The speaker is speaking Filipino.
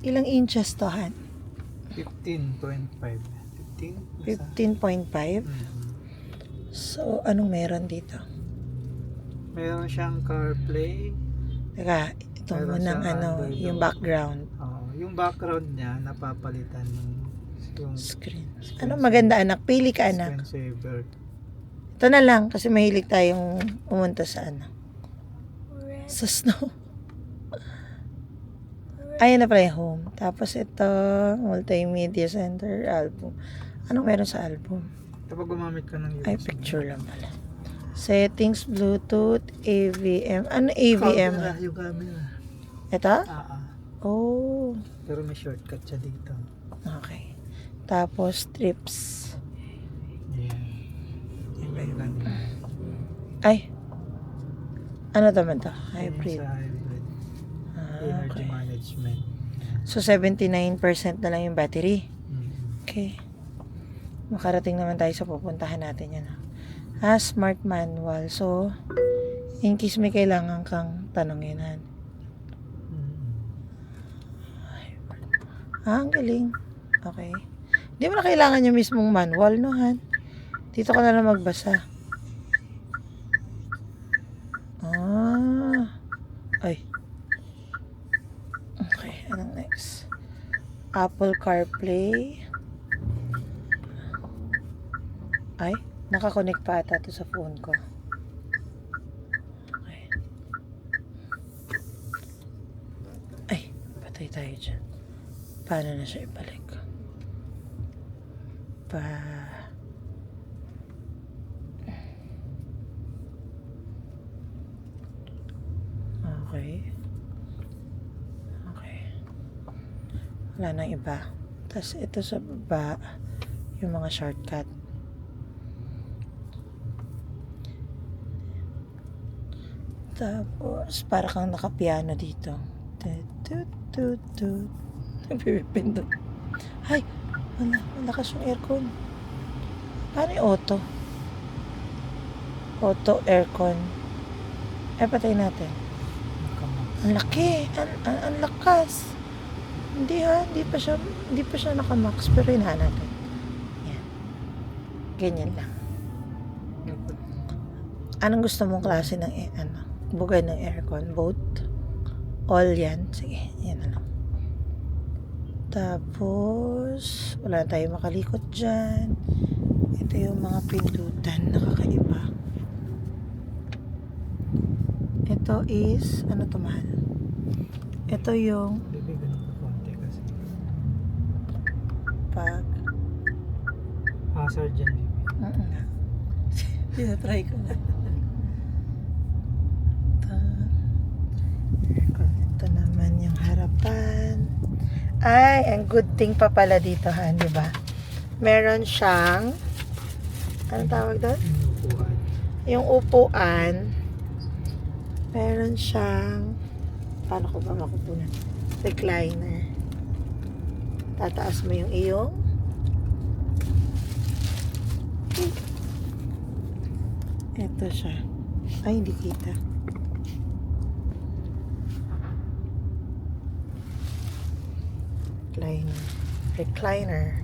Ilang inches to, Han? 15.5. 15? 15.5? So, anong meron dito? Meron siyang CarPlay. Teka, ito Meron munang siyang ano, Android yung Auto. background Yung background niya, napapalitan ng yung screen. Ano maganda, anak? Pili ka, anak. screensaver. Ito na lang, kasi mahilig tayong pumunta sa ano. Sa snow. Ayan na pala yung home. Tapos ito, multimedia center, album. Anong meron sa album? Kapag gumamit ka ng Ay, picture lang pala. Settings, Bluetooth, AVM. Ano AVM? Camera, yung camera. Ito? Oh, Pero may shortcut siya dito. okay. Tapos, trips. Yan. Yan ba yung camera? Ay, ano naman to? Yan Hybrid. sa hybrid. Ah, Energy okay. management. So, 79% na lang yung battery. Mm. Okay. Makarating naman tayo sa pupuntahan natin yan. Smart manual. So, in case may kailangan kang tanongin. Ang galing. Okay. Hindi mo na kailangan yung mismong manual, no, Han? Dito ka na lang magbasa. Ay. Okay, anong next? Apple CarPlay. Ay, nakakonect pa ata to sa phone ko. Okay. Ay, patay tayo dyan. Paano na siya ibalik? Okay. Okay. Wala nang iba. Tapos ito sa baba, yung mga shortcut. Tapos, para kang nakapiano dito. Nagpipindot. Ay, malakas yung aircon. Paano yung auto? Auto, aircon. Ay, patay natin. Ang laki. Ang lakas. Hindi pa siya naka-max. Pero hinahan natin. Yan. Ganyan lang. Anong gusto mong klase ng bugay ng aircon? Both? All yan? Sige, yan na lang. Tapos, wala tayong makalikot dyan. Ito yung mga pindutan na kakaiba. Ito is, ano to, mahal? Ito yung Bibigan ko konti kasi. pag Hazard dyan. tinatry ko na. Ito naman yung harapan. Ay, ang good thing pa pala dito, Han, di ba? Meron siyang, ano tawag doon? Upuan. Yung upuan, meron siyang, paano ko ba makupunan? Recliner. Tataas mo yung iyong. Ito siya. Ay, hindi kita. Recliner.